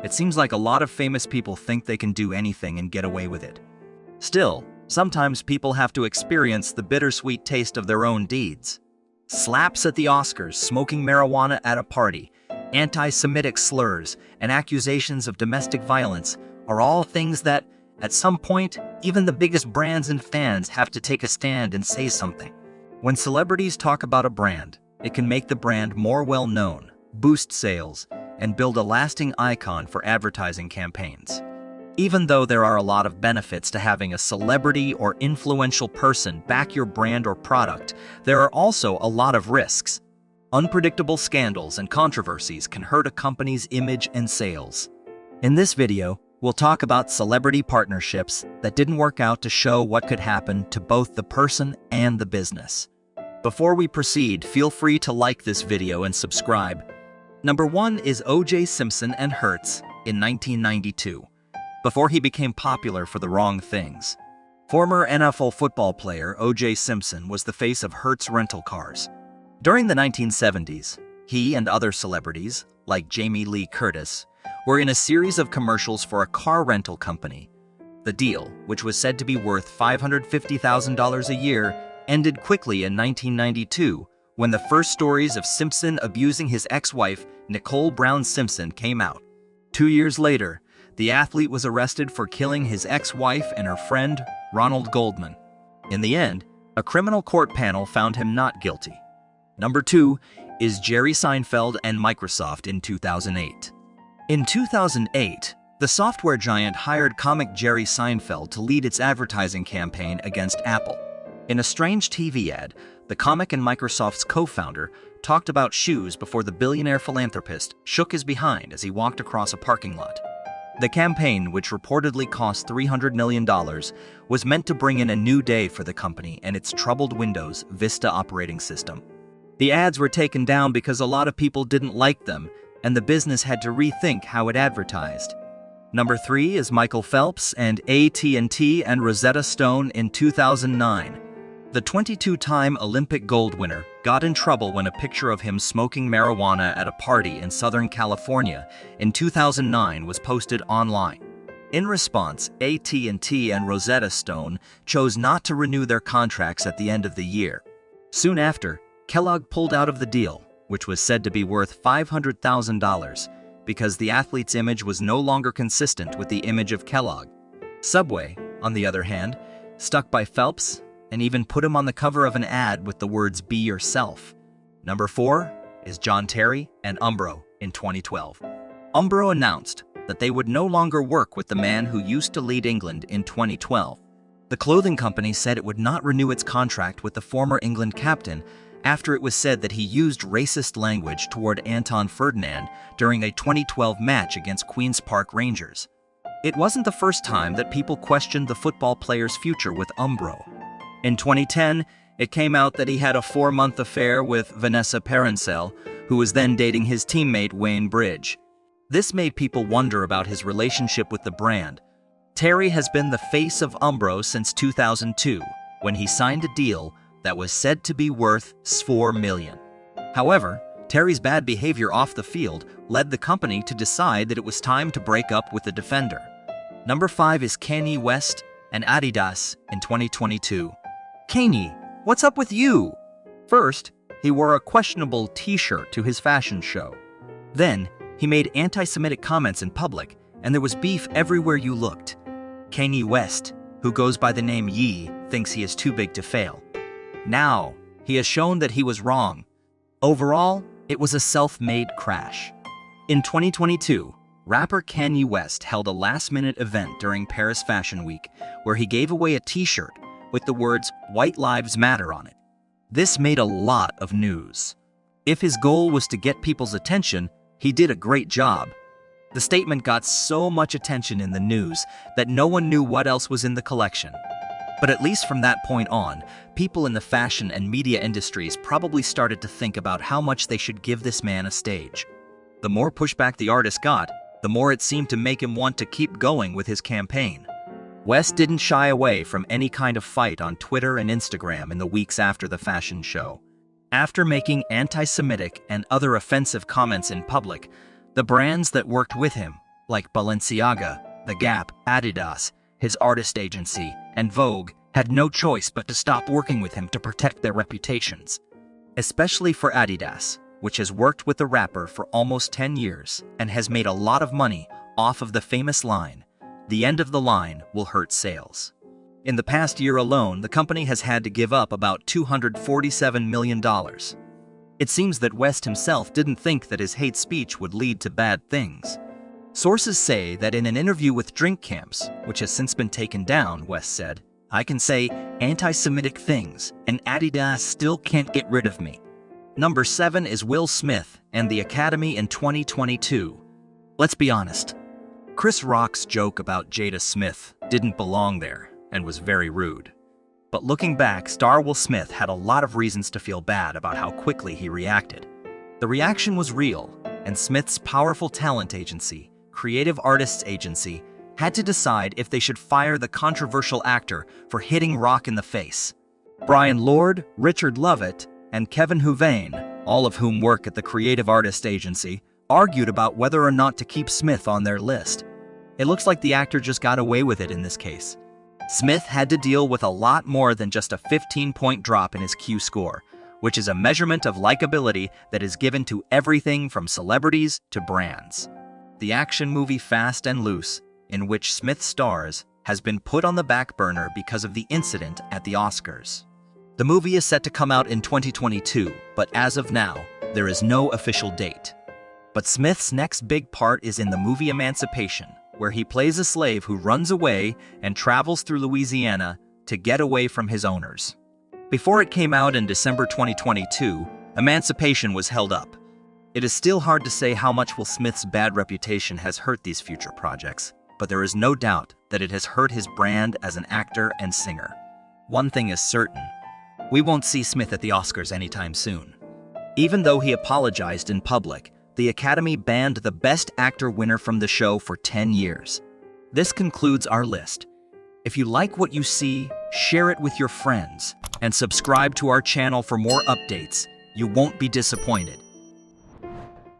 It seems like a lot of famous people think they can do anything and get away with it. Still, sometimes people have to experience the bittersweet taste of their own deeds. Slaps at the Oscars, smoking marijuana at a party, anti-Semitic slurs, and accusations of domestic violence are all things that, at some point, even the biggest brands and fans have to take a stand and say something. When celebrities talk about a brand, it can make the brand more well-known, boost sales, and build a lasting icon for advertising campaigns. Even though there are a lot of benefits to having a celebrity or influential person back your brand or product, there are also a lot of risks. Unpredictable scandals and controversies can hurt a company's image and sales. In this video, we'll talk about celebrity partnerships that didn't work out to show what could happen to both the person and the business. Before we proceed, feel free to like this video and subscribe. Number 1 is O.J. Simpson and Hertz in 1992. Before he became popular for the wrong things. Former NFL football player O.J. Simpson was the face of Hertz rental cars. During the 1970s, he and other celebrities, like Jamie Lee Curtis, were in a series of commercials for a car rental company. The deal, which was said to be worth $550,000 a year, ended quickly in 1992 when the first stories of Simpson abusing his ex-wife, Nicole Brown Simpson, came out. 2 years later, the athlete was arrested for killing his ex-wife and her friend, Ronald Goldman. In the end, a criminal court panel found him not guilty. Number 2 is Jerry Seinfeld and Microsoft in 2008. In 2008, the software giant hired comic Jerry Seinfeld to lead its advertising campaign against Apple. In a strange TV ad, the comic and Microsoft's co-founder talked about shoes before the billionaire philanthropist shook his behind as he walked across a parking lot. The campaign, which reportedly cost $300 million, was meant to bring in a new day for the company and its troubled Windows Vista operating system. The ads were taken down because a lot of people didn't like them, and the business had to rethink how it advertised. Number 3 is Michael Phelps and AT&T and Rosetta Stone in 2009. The 22-time Olympic gold winner got in trouble when a picture of him smoking marijuana at a party in Southern California in 2009 was posted online. In response, AT&T and Rosetta Stone chose not to renew their contracts at the end of the year. Soon after, Kellogg pulled out of the deal, which was said to be worth $500,000, because the athlete's image was no longer consistent with the image of Kellogg. Subway, on the other hand, stuck by Phelps and even put him on the cover of an ad with the words "Be Yourself." Number 4 is John Terry and Umbro in 2012. Umbro announced that they would no longer work with the man who used to lead England in 2012. The clothing company said it would not renew its contract with the former England captain after it was said that he used racist language toward Anton Ferdinand during a 2012 match against Queen's Park Rangers. It wasn't the first time that people questioned the football player's future with Umbro. In 2010, it came out that he had a 4-month affair with Vanessa Parencel, who was then dating his teammate Wayne Bridge. This made people wonder about his relationship with the brand. Terry has been the face of Umbro since 2002, when he signed a deal that was said to be worth $4 million. However, Terry's bad behavior off the field led the company to decide that it was time to break up with the defender. Number 5 is Kanye West and Adidas in 2022. Kanye, what's up with you? First, he wore a questionable t-shirt to his fashion show. Then, he made anti-Semitic comments in public, and there was beef everywhere you looked. Kanye West, who goes by the name Ye, thinks he is too big to fail. Now, he has shown that he was wrong. Overall, it was a self-made crash. In 2022, rapper Kanye West held a last-minute event during Paris Fashion Week where he gave away a t-shirt with the words "White Lives Matter" on it. This made a lot of news. If his goal was to get people's attention, he did a great job. The statement got so much attention in the news that no one knew what else was in the collection. But at least from that point on, people in the fashion and media industries probably started to think about how much they should give this man a stage. The more pushback the artist got, the more it seemed to make him want to keep going with his campaign. West didn't shy away from any kind of fight on Twitter and Instagram in the weeks after the fashion show. After making anti-Semitic and other offensive comments in public, the brands that worked with him like Balenciaga, The Gap, Adidas, his artist agency, and Vogue, had no choice but to stop working with him to protect their reputations. Especially for Adidas, which has worked with the rapper for almost 10 years and has made a lot of money off of the famous line, "The end of the line will hurt sales." In the past year alone, the company has had to give up about $247 million. It seems that West himself didn't think that his hate speech would lead to bad things. Sources say that in an interview with Drink Camps, which has since been taken down, West said, "I can say anti-Semitic things, and Adidas still can't get rid of me." Number 7 is Will Smith and the Academy in 2022. Let's be honest. Chris Rock's joke about Jada Smith didn't belong there and was very rude. But looking back, star Will Smith had a lot of reasons to feel bad about how quickly he reacted. The reaction was real, and Smith's powerful talent agency, Creative Artists Agency, had to decide if they should fire the controversial actor for hitting Rock in the face. Brian Lord, Richard Lovett, and Kevin Huvane, all of whom work at the Creative Artists Agency, argued about whether or not to keep Smith on their list. It looks like the actor just got away with it in this case. Smith had to deal with a lot more than just a 15-point drop in his Q score, which is a measurement of likability that is given to everything from celebrities to brands. The action movie Fast and Loose, in which Smith stars, has been put on the back burner because of the incident at the Oscars. The movie is set to come out in 2022, but as of now, there is no official date. But Smith's next big part is in the movie Emancipation, where he plays a slave who runs away and travels through Louisiana to get away from his owners. Before it came out in December 2022, Emancipation was held up. It is still hard to say how much Will Smith's bad reputation has hurt these future projects, but there is no doubt that it has hurt his brand as an actor and singer. One thing is certain: we won't see Smith at the Oscars anytime soon. Even though he apologized in public, the Academy banned the Best Actor winner from the show for 10 years. This concludes our list. If you like what you see, share it with your friends, and subscribe to our channel for more updates. You won't be disappointed.